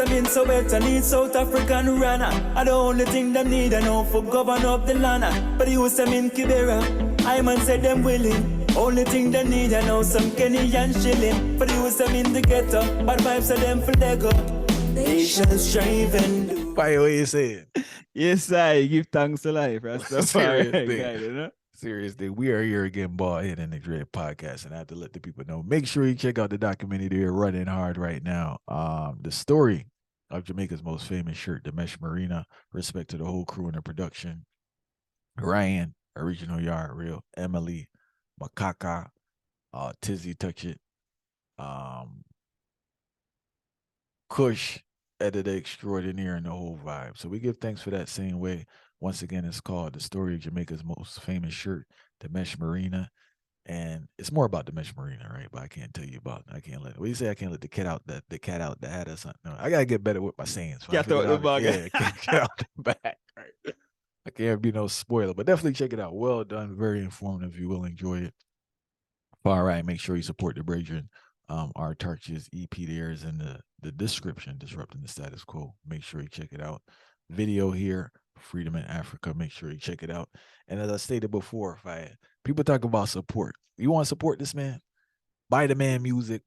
them in Soweto need South African runner. And the only thing them need I know for govern up the land. But the use them in Kibera, I man said them willing. Only thing they need I know some Kenny and shilling. For the use them in the ghetto, bad vibes of them for Lego. Nations striving. By the way you say it. Yes, I give thanks to life. That's the Serious thing. guy, you know? Seriously, we are here again, Ball Head and the Dread Podcast, and I have to let the people know. Make sure you check out the documentary they're running hard right now. The story of Jamaica's most famous shirt, the Mesh Marina. Respect to the whole crew and the production. Ryan, Original Yard Real, Emily, Makaka, Tizzy Touch It, Kush, editor extraordinaire, and the whole vibe. So we give thanks for that same way. Once again, it's called The Story of Jamaica's Most Famous Shirt, the Mesh Marina. And it's more about the Mesh Marina, right? But I can't tell you about it. I can't let, what do you say? I can't let the cat out the hat or something. No, I got to get better with my sayings. Cat out the bag. Yeah, cat out the bag. Right. I can't be no spoiler, but definitely check it out. Well done. Very informative. You will enjoy it. All right. Make sure you support the brethren. Autarchie's EP there is in the description, Disrupting the Status Quo. Make sure you check it out. Video here, Freedom in Africa. Make sure you check it out. And as I stated before, people talk about support. You want to support this man? Buy the man music,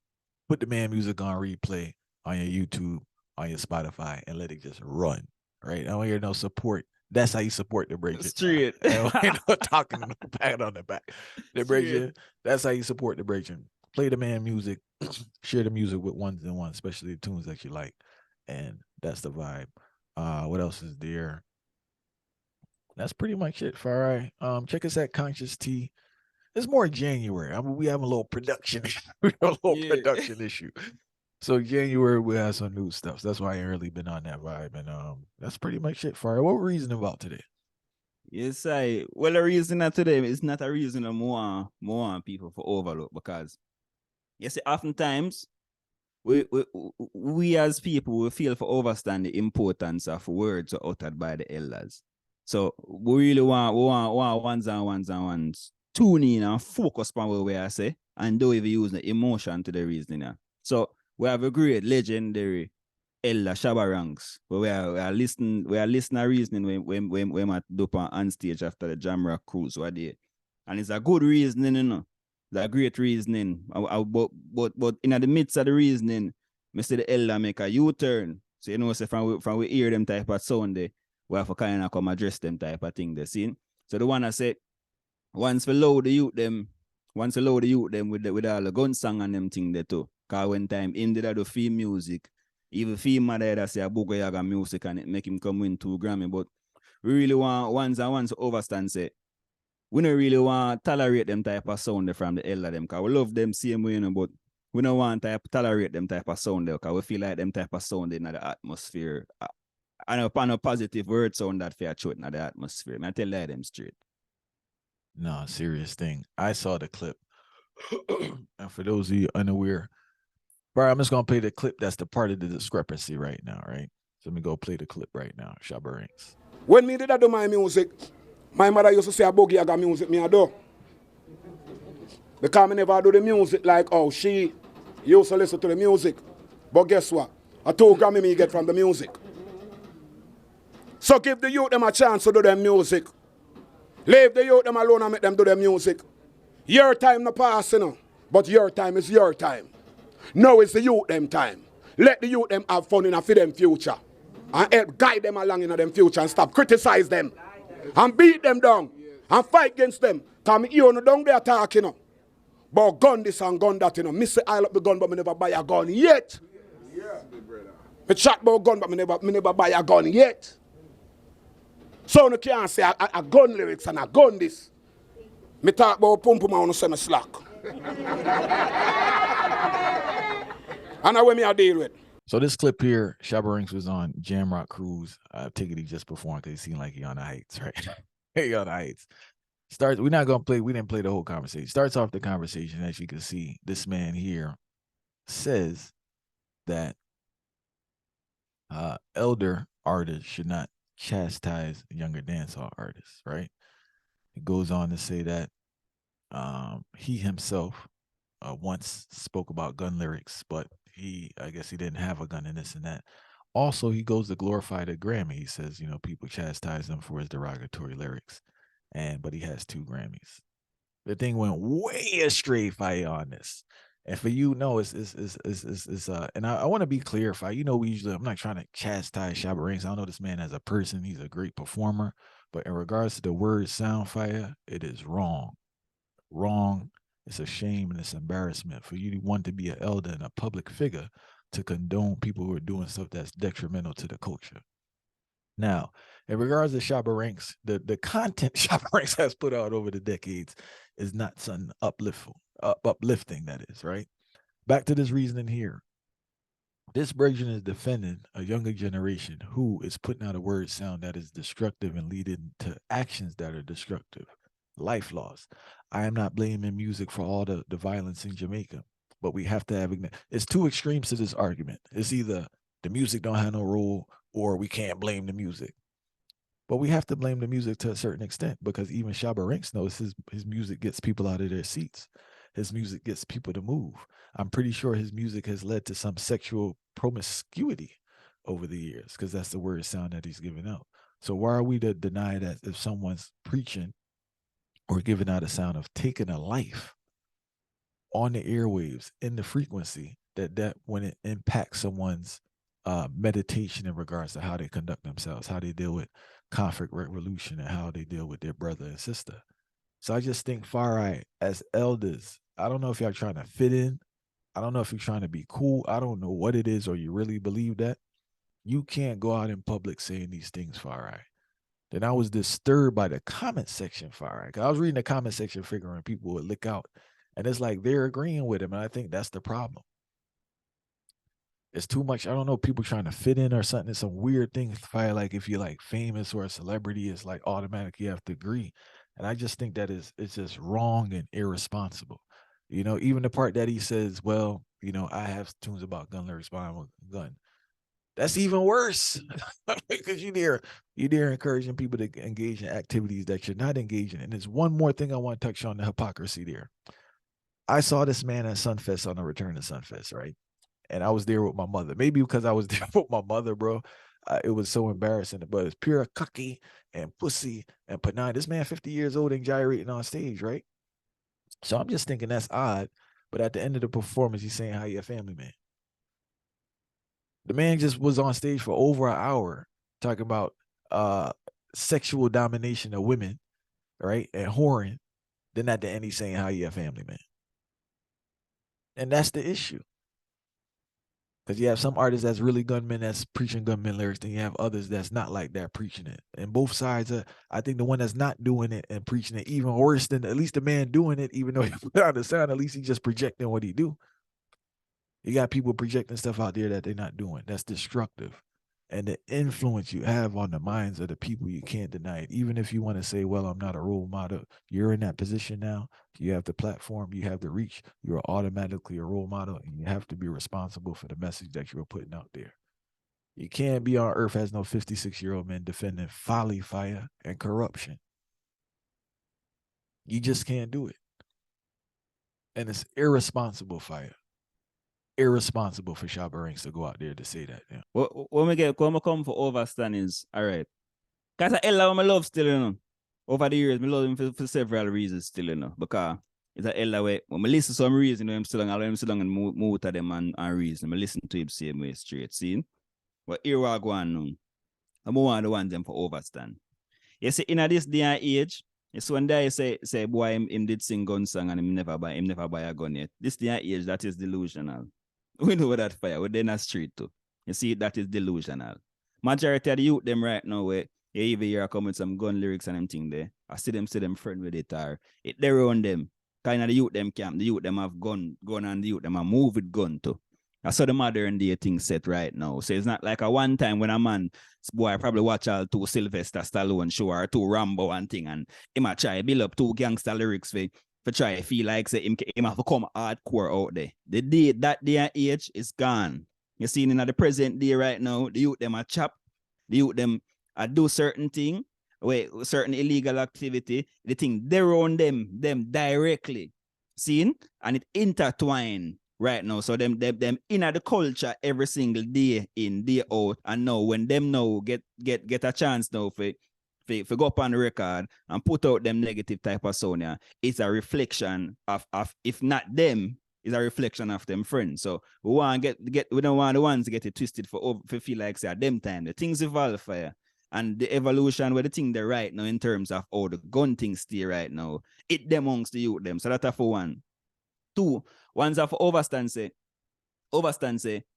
put the man music on replay on your YouTube, on your Spotify, and let it just run. Right? I don't hear no support. That's how you support the bridge. Straight. Ain't no talking no pat on the back. The bridge. That's how you support the bridge. Play the man music, share the music with ones and ones, especially the tunes that you like. And that's the vibe. What else is there? That's pretty much it. All right. Check us at Conscious T. It's more January. I mean, we have a little production. Production issue. So January we have some new stuff. So that's why I ain't really been on that vibe. And that's pretty much it. For what reason about today? Yes, well, the reason that today is not a reason of more people for overlook, because you see, oftentimes we as people we feel for overstand the importance of words uttered by the elders. So we really want ones and ones tune in and focus on what we are say and don't even use the emotion to the reasoning. So we have a great legendary elder Shabba Ranks, but we are listening to reasoning when we do on stage after the Jamrock cruise were there. And it's a good reasoning, you know. It's a great reasoning. But in the midst of the reasoning, I see the elder make a U-turn. So you know, say from we hear them type of sound there, we have to kind of come address them type of thing they see. So the one I said, once we load the youth them with all the gun song and them thing there too. Cause when time in did do film music, even film mother that say a book yaga music and it make him come win 2 Grammy. But we really want once to overstand say we don't really want to tolerate them type of sound from the elder them, because we love them same way, you know, but we don't want to tolerate them type of sound there, because we feel like them type of sound in the atmosphere. And upon a positive word sound that fair truth in the atmosphere. I tell them straight. No, serious thing. I saw the clip. And for those of you unaware, bro, I'm just gonna play the clip that's the part of the discrepancy right now, right? So let me go play the clip right now. Shabba Ranks. When me did I do my music, my mother used to say a boogie I got music me I do. Because I never do the music like oh she used to listen to the music. But guess what? A 2 Grammy me get from the music. So give the youth them a chance to do their music. Leave the youth them alone and make them do their music. Your time no pass, you know, but your time is your time. Now it's the youth them time. Let the youth them have fun in a for them future. And help guide them along in them future and stop criticize them. And beat them down. And fight against them. Because you know down there talking, you know. But gun this and gun that, you know. Me say I love the gun, but me never buy a gun yet. Yeah. Me chat about gun, but me never buy a gun yet. So you can't say I gun lyrics and I gun this. Me talk about pum pum and say me slack. And that's what me I deal with. So this clip here, Shabba Ranks was on Jamrock Cruise. Take it he just performed because he seemed like he on the heights, right? He on the heights. We didn't play the whole conversation. Starts off the conversation, as you can see, this man here says that elder artists should not chastise younger dancehall artists, right? It goes on to say that he himself once spoke about gun lyrics, but I guess he didn't have a gun and this and that. Also, he goes to glorify the Grammy. He says, you know, people chastise him for his derogatory lyrics, but he has 2 Grammys. The thing went way astray, Fire, on this. And for you, no, and I want to be clear, Fire. You know, I'm not trying to chastise Shabba Ranks. I don't know this man as a person. He's a great performer. But in regards to the word sound, Fire, it is wrong. Wrong. It's a shame and it's embarrassment for you to want to be an elder and a public figure to condone people who are doing stuff that's detrimental to the culture. Now, in regards to Shabba Ranks, the content Shabba Ranks has put out over the decades is not something uplifting, that is, right? Back to this reasoning here. This Brethren is defending a younger generation who is putting out a word sound that is destructive and leading to actions that are destructive, life loss. I am not blaming music for all the violence in Jamaica, but we have to have, it's 2 extremes to this argument. It's either the music don't have no role or we can't blame the music. But we have to blame the music to a certain extent, because even Shabba Ranks knows his music gets people out of their seats. His music gets people to move. I'm pretty sure his music has led to some sexual promiscuity over the years, because that's the word sound that he's giving out. So why are we to deny that if someone's preaching or giving out a sound of taking a life on the airwaves in the frequency, that when it impacts someone's meditation in regards to how they conduct themselves, how they deal with conflict resolution, and how they deal with their brother and sister. So I just think Far Right, as elders, I don't know if y'all trying to fit in. I don't know if you're trying to be cool. I don't know what it is, or you really believe that. You can't go out in public saying these things, Far Right. Then I was disturbed by the comment section, Far Right. I was reading the comment section figuring people would lick out. And it's like they're agreeing with him. And I think that's the problem. It's too much. I don't know, people trying to fit in or something. It's some weird thing. Like if you're like famous or a celebrity, it's like automatically you have to agree. And I just think that it's just wrong and irresponsible. You know, even the part that he says, well, you know, I have tunes about gun lyrics, but I'm a gun. That's even worse, because you're there encouraging people to engage in activities that you're not engaging in. And there's one more thing I want to touch on, the hypocrisy there. I saw this man at Sunfest, on the return to Sunfest, right? And I was there with my mother. Maybe because I was there with my mother, bro. It was so embarrassing. But it's pure cucky and pussy and panai. This man 50 years old and gyrating on stage, right? So I'm just thinking that's odd. But at the end of the performance, he's saying, how you a family man? The man just was on stage for over an hour talking about sexual domination of women, right? And whoring. Then at the end, he's saying, how you a family man? And that's the issue. Because you have some artists that's really gunmen, that's preaching gunmen lyrics, then you have others that's not like that preaching it. And both sides I think the one that's not doing it and preaching it even worse than at least the man doing it, even though he put out the sound, at least he's just projecting what he do. You got people projecting stuff out there that they're not doing. That's destructive. And the influence you have on the minds of the people, you can't deny it. Even if you want to say, well, I'm not a role model, you're in that position now. You have the platform, you have the reach, you're automatically a role model, and you have to be responsible for the message that you're putting out there. You can't be on earth as no 56-year-old man defending folly, fire, and corruption. You just can't do it. And it's irresponsible, fire. Irresponsible for Shabba Ranks to go out there to say that. Yeah. When we come for overstandings, all right. Because I love still, you know. Over the years, I love him for several reasons still, you know. Because it's a Ella way. When I listen to some reason, you know, I'm still long and move to them and reason. I listen to him same way straight. See? But here we go on now. I'm one of the ones them for overstand. You see, in this day and age, it's one day say boy him did sing gun song and him never buy a gun yet. This day and age, that is delusional. We know that fire. We're in the street too. You see, that is delusional. Majority of the youth them right now, where you even hear come with some gun lyrics and them thing there. I see them friend with it, or it they around them. Kind of the youth them camp, the youth them have gun and the youth them have move with gun too. I saw the modern day thing set right now. So it's not like a one time when a man, boy, probably watch all 2 Sylvester Stallone show or 2 Rambo and thing, and he might try build up 2 gangster lyrics for try feel like say him have to come hardcore out there. That day and age is gone. You see in the present day right now, the youth them a chop, the youth them a do certain thing, certain illegal activity, the thing they own them directly. Seen? And it intertwine right now. So them in the culture every single day in, day out. And now when them now get a chance now for go up on the record and put out them negative type of sound, yeah, it's a reflection of if not them, it's a reflection of them friends. So we don't want the ones to get it twisted for feel like say at them time. The things evolve fire. And the evolution where the thing they're right now in terms of how the gun things stay right now, it them amongst the youth them. So that's for one. Two, ones are for overstand say,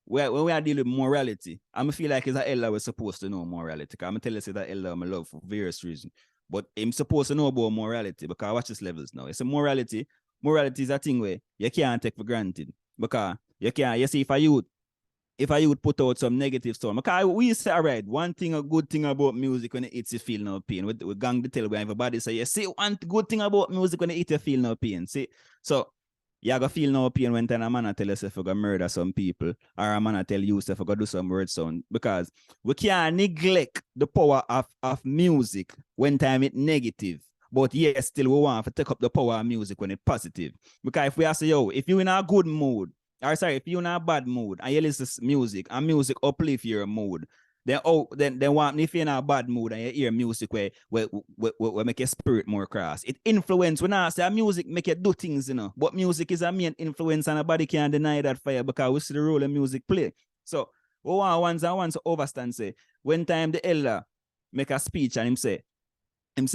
when we are dealing with morality, I feel like it's a Ella we're supposed to know morality. I'm tell you that Ella I'm love for various reasons. But I'm supposed to know about morality because I watch these levels now. It's a morality. Morality is a thing where you can't take for granted. Because you see if a youth put out some negative stuff, because we say, all right, one thing, a good thing about music when it hits you feel no pain. We gang the tell where everybody say, you see one good thing about music when it hits you feel no pain. See, so you gonna feel no pain when a man tell us if you gonna murder some people, or a man tell you if you gonna do some word sound, because we can't neglect the power of music when time it negative. But yes, still we want to take up the power of music when it's positive. Because if we say, yo, if you're in a good mood, or sorry, if you're in a bad mood and you listen to music and music uplift your mood, then if you're in a bad mood and you hear music where make your spirit more cross, it influence. When I say music make you do things, you know, but music is a main influence and nobody can deny that fire because we see the role of music play. So we want ones to overstand say, when time the elder make a speech and him say,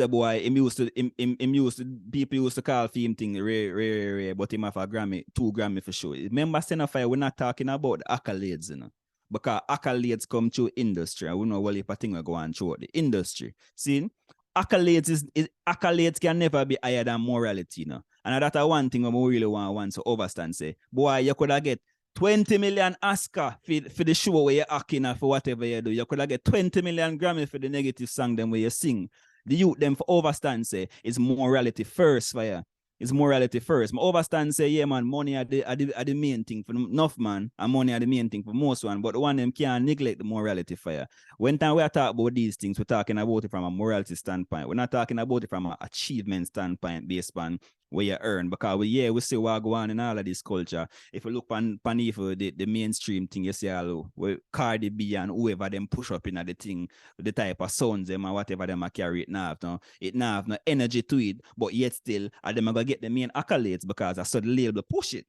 boy, people used to call him thing rare, but him have a Grammy, 2 Grammy for sure. Remember, Senafire, we're not talking about the accolades, you know, because accolades come through industry. I don't know what if a thing will go on through the industry. See, accolades can never be higher than morality, you know. And that's one thing we really want to overstand. Say, boy, you could have get 20 million Oscar for the show where you're acting for whatever you do. You could have get 20 million Grammy for the negative song them where you sing. The youth them for overstand say is morality first fire. It's morality first. My overstand say, yeah man, money are the main thing for enough man, and money are the main thing for most one, but the one them can't neglect the morality fire. When time we are talking about these things, we're talking about it from a morality standpoint. We're not talking about it from an achievement standpoint based on where you earn, because we see what go on in all of this culture. If you look on the mainstream thing, you see all where Cardi B and whoever them push up in the thing, the type of sounds them or whatever them carry, it now have no energy to it, but yet still them are gonna get the main accolades because I saw the label push it.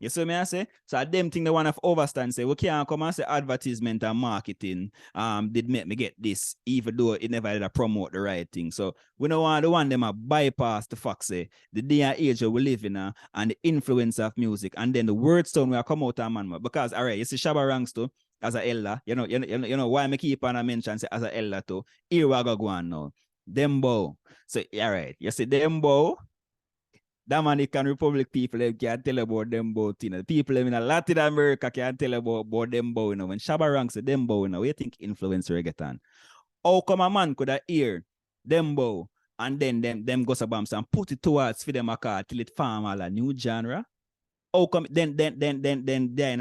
You see me I say? So I them think they want to overstand say we can't come and say advertisement and marketing did make me get this, even though it never did promote the right thing. So we don't want the one them a bypass the fact say the day and age we live in and the influence of music and then the word sound will come out of man. Because all right, you see Shabba Ranks too as a elder, you know why me keep on a mention say as a elder too. Here we go on now. Dembo. So all right, you see Dembo. Dominican Republic people can't tell about Dembo. You know, people in Latin America can't tell about Dembo. You know, when Shabba Ranks say Dembo, you know, what you think influence reggaeton? How come a man could have hear Dembo and then them go sabams and put it towards for them a car till it form all a new genre? How come then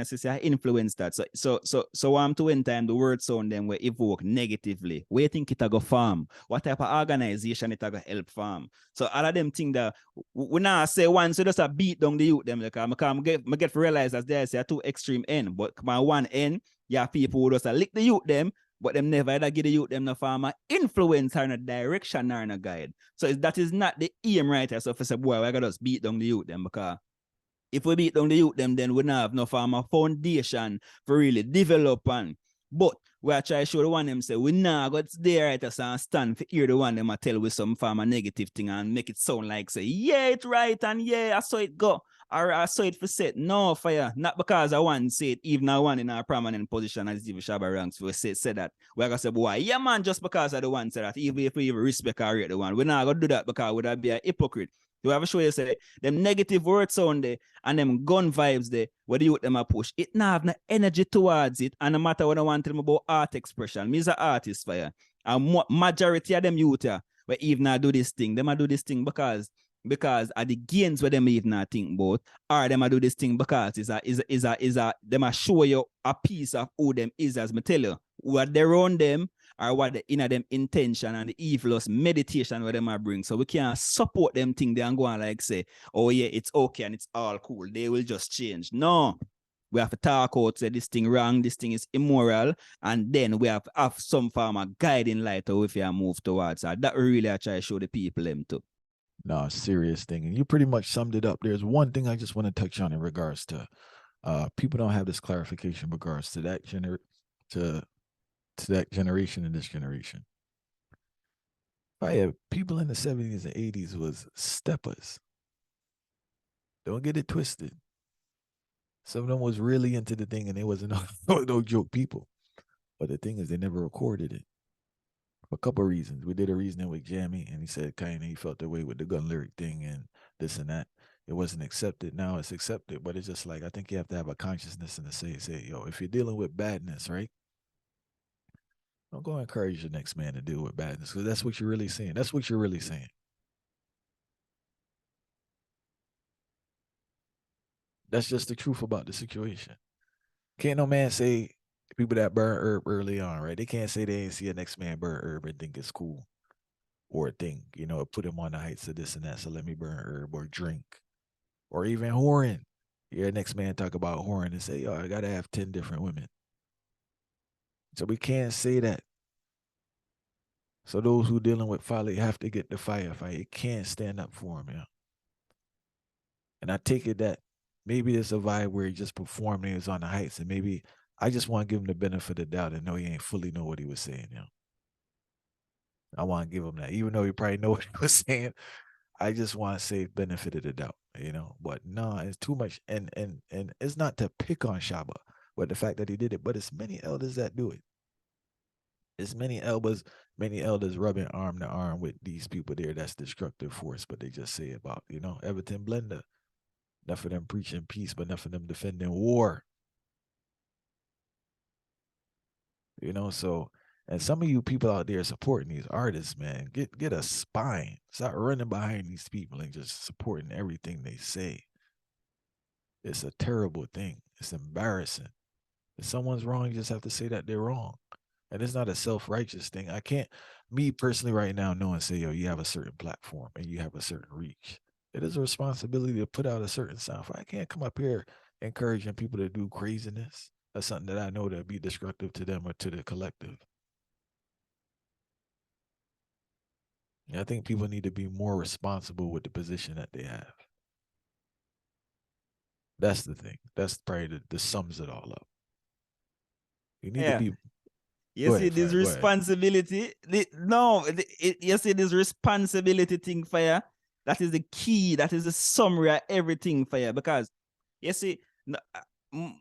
say influence that? So to when time the word sound them will evoke negatively. Where you think it a go farm? What type of organization it a go help farm? So all of them think that we now say one so just a beat down the youth them like I get to realize that there's a two extreme end, but my one end, yeah, people who just lick the youth them, but them never either give the youth them no farmer influence or no direction or no guide. So that is not the aim right here. So if I say boy, I gotta just beat down the youth them because if we beat down the youth them, then we don't have no farmer foundation for really develop on. But we are trying to show the one them say we now got there right as and stand for hear the one them a tell with some farmer negative thing and make it sound like say, yeah, it's right and yeah, I saw it go. Or I saw it for set. No, fire. Not because I want to say it, even I one in a prominent position as even Shabba Ranks we say that. We're gonna say, boy, yeah man, just because I the one say that, even if we even respect or rate the one, we're not gonna do that because would that be a hypocrite. You have a show you say them negative words sound there and them gun vibes there where the youth them a push. It not have no energy towards it. And no matter what I want to tell them about art expression. Me is an artist fire. And majority of them youth here where even I do this thing. Them I do this thing because are the gains where them even not think about, or them I do this thing because is a them I show you a piece of who them is as me tell you. What they run them or what the inner them intention and the evilous meditation where them are bring. So we can't support them thing they and go and like say, oh yeah, it's okay and it's all cool. They will just change. No. We have to talk out, say this thing wrong, this thing is immoral, and then we have some form of guiding light or if you move towards that. That really I try to show the people them too. No, serious thing. And you pretty much summed it up. There's one thing I just want to touch on in regards to people don't have this clarification in regards to that to that generation and this generation. People in the 70s and 80s was steppers. Don't get it twisted. Some of them was really into the thing and they wasn't no joke people. But the thing is they never recorded it. For a couple of reasons. We did a reasoning with Jammy and he said kind of he felt the way with the gun lyric thing and this and that. It wasn't accepted. Now it's accepted, but it's just like I think you have to have a consciousness and to say, yo, if you're dealing with badness, right? Don't go encourage your next man to deal with badness because that's what you're really saying. That's what you're really saying. That's just the truth about the situation. Can't no man say people that burn herb early on, right? They can't say they ain't see a next man burn herb and think it's cool or a thing, you know, put him on the heights of this and that. So let me burn herb or drink or even whoring. Your next man talk about whoring and say, yo, I got to have 10 different women. So we can't say that. So those who dealing with folly have to get the firefight. It can't stand up for them, yeah. And I take it that maybe it's a vibe where he just performed and he was on the heights, and maybe I just want to give him the benefit of the doubt and know he ain't fully know what he was saying, you know. I want to give him that. Even though he probably know what he was saying, I just want to say benefit of the doubt, you know. But no, it's too much. And it's not to pick on Shabba, but the fact that he did it, but it's many elders that do it. It's many elders rubbing arm to arm with these people there. That's destructive force, but they just say about, you know, Everton Blender. Enough of them preaching peace, but enough of them defending war. You know, so, and some of you people out there supporting these artists, man, get a spine. Stop running behind these people and just supporting everything they say. It's a terrible thing. It's embarrassing. If someone's wrong, you just have to say that they're wrong. And it's not a self-righteous thing. I can't, me personally right now, know and say, yo, you have a certain platform and you have a certain reach. It is a responsibility to put out a certain sound. I can't come up here encouraging people to do craziness. That's something that I know that be destructive to them or to the collective. And I think people need to be more responsible with the position that they have. That's the thing. That's probably the sums it all up. You need to be. You see this responsibility. You see this responsibility thing for you. That is the key. That is the summary of everything for you. Because you see,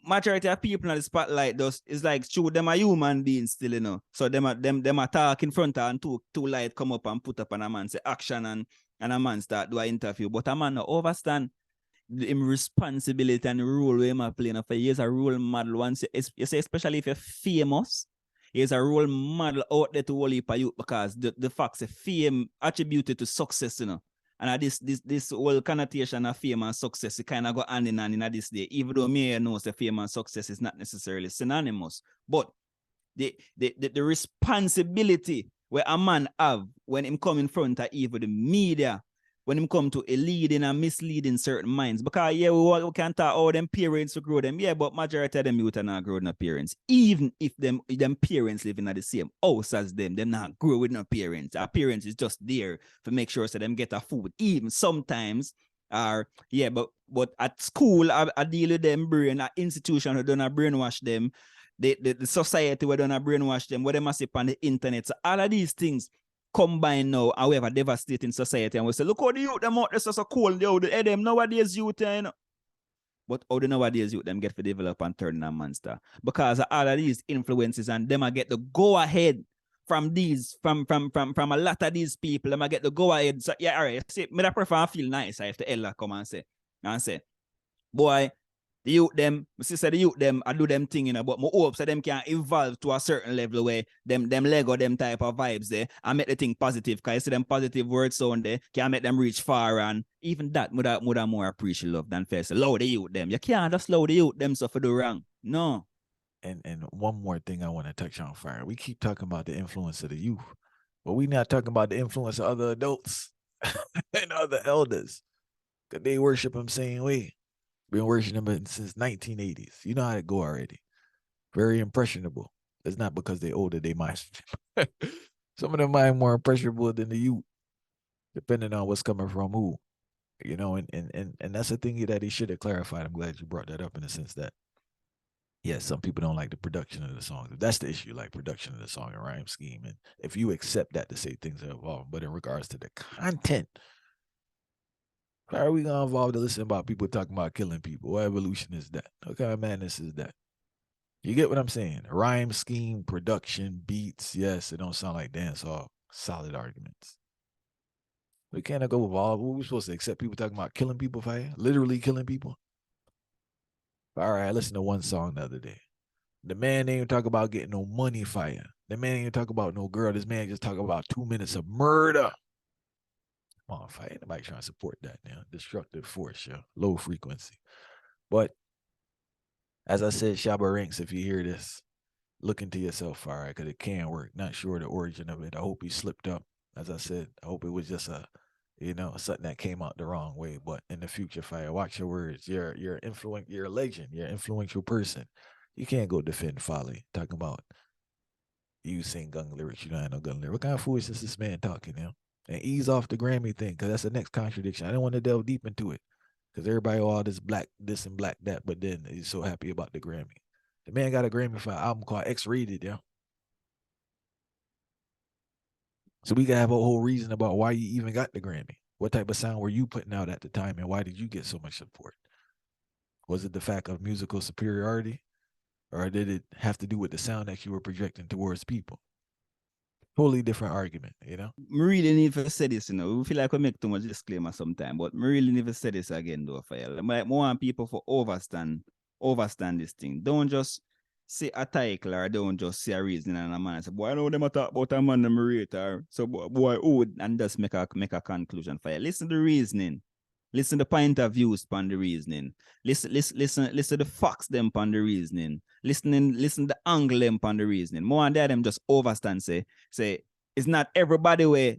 majority of people in the spotlight does is like show them a human being still, you know. So them a talk in front of and two light come up and put up and a man say action and a man start do an interview. But a man no overstand him responsibility and the role where him a playing. For years a role model once you say, especially if you're famous. He's a role model out there to all heap of youth because the facts of fame attributed to success, you know. And this whole connotation of fame and success, it kind of go hand in hand in this day. Even though me knows the fame and success is not necessarily synonymous. But the responsibility where a man have when him come in front of even the media, when him come to a leading and misleading certain minds. Because yeah, we can talk all them parents to grow them. Yeah, but majority of them youth are not growing up parents. Even if them parents living at the same house as them not grow with no parents. Our parents is just there to make sure so them get a food. Even sometimes but at school I deal with them brain, at institution who don't brainwash them. The society where don't brainwash them, where they must on the internet. So all of these things combine now, however, devastating society, and we say, look how the youth them out, this is so cool, them nowadays youth, you know. But how the nowadays youth them get to develop and turn a monster? Because of all of these influences, and them I get the go ahead from a lot of these people, them I get the go ahead. So yeah, all right, see, me I prefer feel nice if the elder come and say, boy, the youth them, my sister, the youth them, I do them thing, you know, but my hope so them can evolve to a certain level where them Lego, them type of vibes there, and make the thing positive, because you see them positive words sound there, can make them reach far, and even that would more appreciate love than first. Slow the youth them. You can't just slow the youth them so for the wrong. No. And one more thing I want to touch on, Fire. We keep talking about the influence of the youth, but we not talking about the influence of other adults and other elders. Cause they worship him same way. Been worshiping him since 1980s. You know how it go already. Very impressionable. It's not because they older, they might. Some of them might more impressionable than the youth, depending on what's coming from who. You know, and that's the thing that he should have clarified. I'm glad you brought that up in the sense that yes, some people don't like the production of the song. That's the issue, like production of the song and rhyme scheme. And if you accept that to say things are evolving, but in regards to the content, how are we gonna evolve to listen about people talking about killing people? What evolution is that? What kind of madness is that? You get what I'm saying? Rhyme scheme, production, beats. Yes, it don't sound like dancehall. Solid arguments. We can't go evolve. What are we supposed to accept people talking about killing people, Fire? Literally killing people? All right, I listened to one song the other day. The man ain't even talk about getting no money, Fire. The man ain't even talk about no girl. This man just talk about 2 minutes of murder. Come on, Fire. Ain't nobody trying to support that now. Destructive force, yo. Low frequency. But as I said, Shabba Ranks, if you hear this, look into yourself, Fire, because it can work. Not sure the origin of it. I hope he slipped up. As I said, I hope it was just something that came out the wrong way. But in the future, Fire, watch your words. You're a legend. You're an influential person. You can't go defend folly. Talking about you sing gun lyrics, you don't have no gun lyrics. What kind of foolishness is this man talking, you know? And ease off the Grammy thing, because that's the next contradiction. I don't want to delve deep into it. Because everybody, all this black this and black that, but then he's so happy about the Grammy. The man got a Grammy for an album called X-Rated, yo. So we gotta have a whole reason about why you even got the Grammy. What type of sound were you putting out at the time, and why did you get so much support? Was it the fact of musical superiority, or did it have to do with the sound that you were projecting towards people? Totally different argument, you know? I really need to say this, you know. We feel like we make too much disclaimer sometimes, but I really need to say this again, though, Fire. I want people to overstand this thing. Don't just say a title or don't just say a reason and a man say, boy, I know them talk about a man numerator. So boy, and just make a conclusion, Fire. Listen to the reasoning. Listen to the point of views upon the reasoning. Listen to the facts them upon the reasoning. Listen the angle them upon the reasoning. More and them just overstand say it's not everybody where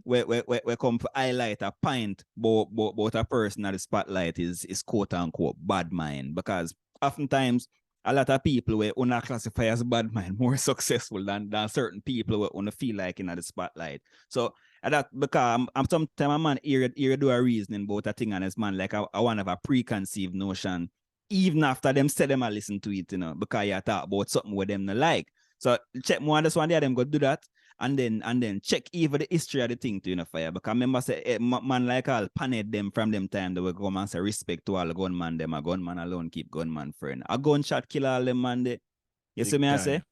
come to highlight a point but a person at the spotlight is quote unquote bad mind, because oftentimes a lot of people where una classify as bad mind more successful than certain people where una feel like in the spotlight. So that because I'm sometimes a man here do a reasoning about a thing and this man like I want to have a preconceived notion even after them say them I listen to it, you know, because you talk about something with them not like. So check more this one there, them go do that. And then check even the history of the thing to, you know, Fire. Because remember say man like I'll panic them from them time they will come and say respect to all the gunman them. A gunman alone keep gunman friend. A gunshot kill all them man they. You see me I say?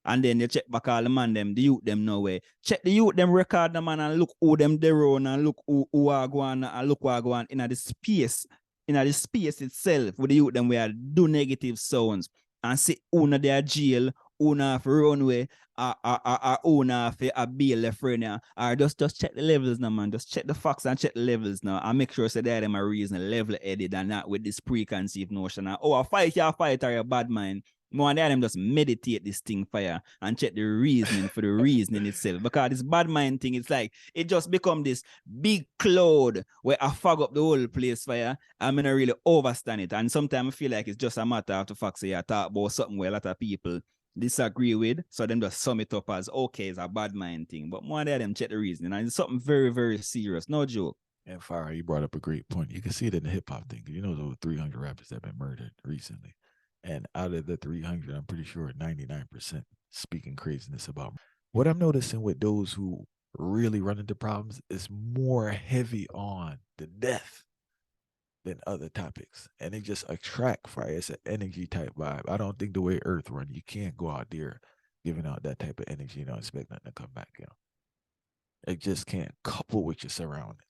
And then you check back all the man them, the youth them nowhere. Check the youth them record the man and look who them they run and look who are going and look who are going in the space. In the space itself with the youth them where do negative sounds and see who their jail, who have runway, who have a bail a friend, or just check the levels now, man. Just check the facts and check the levels now and make sure so that them a reason level headed and not with this preconceived notion. A fight or a bad mind. More than them just meditate this thing, Fire, and check the reasoning for the reasoning itself. Because this bad mind thing, it's like it just become this big cloud where I fog up the whole place, Fire. I'm gonna really overstand it. And sometimes I feel like it's just a matter of the fact say I talk about something where a lot of people disagree with, so them just sum it up as okay, it's a bad mind thing. But more than them check the reasoning, and it's something very, very serious, no joke. And Fire, you brought up a great point. You can see it in the hip hop thing. You know, those 300 rappers that have been murdered recently. And out of the 300, I'm pretty sure 99% speaking craziness about. What I'm noticing with those who really run into problems is more heavy on the death than other topics. And they just attract Fire. It's an energy type vibe. I don't think the way Earth run, you can't go out there giving out that type of energy, you know, expect nothing to come back, you know. It just can't couple with your surroundings.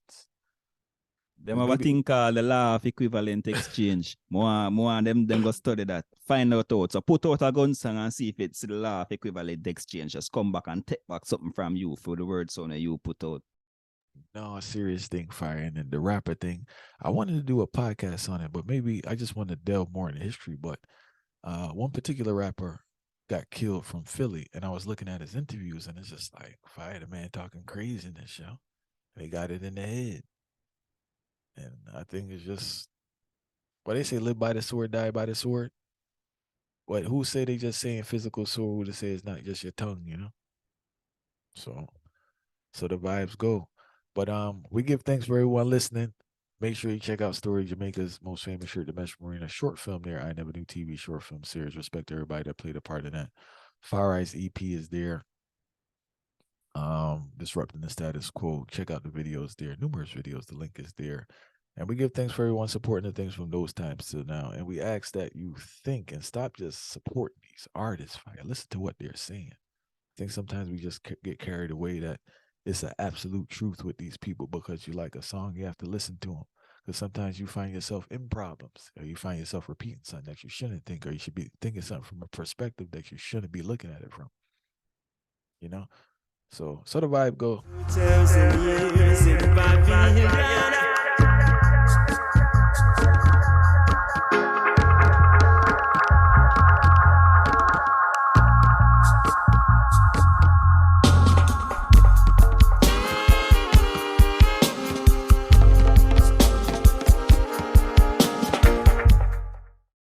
Them have a thing called the law of equivalent exchange. More them go study that. Find out. So put out a gun song and see if it's the law of equivalent exchange. Just come back and take back something from you for the word song that you put out. No, a serious thing, Fire. And then the rapper thing, I wanted to do a podcast on it, but maybe I just want to delve more into history. But one particular rapper got killed from Philly, and I was looking at his interviews, and it's just like, fire, the man talking crazy in this show. They got it in the head, and I think it's just what they say: live by the sword, die by the sword. What? Who say they just saying physical sword? Who to say it's not just your tongue, you know? So the vibes go. But we give thanks for everyone listening. Make sure you check out Story Jamaica's most famous shirt, the Mesh Marina short film there. I Never Knew TV short film series. Respect to everybody that played a part in that. Fire Ice EP is there. Disrupting the status quo. Check out the videos there. Numerous videos. The link is there. And we give thanks for everyone supporting the things from those times to now. And we ask that you think and stop just supporting these artists. Fire. Listen to what they're saying. I think sometimes we just get carried away that it's an absolute truth with these people because you like a song, you have to listen to them. Because sometimes you find yourself in problems, or you find yourself repeating something that you shouldn't think, or you should be thinking something from a perspective that you shouldn't be looking at it from. You know? So the vibe go.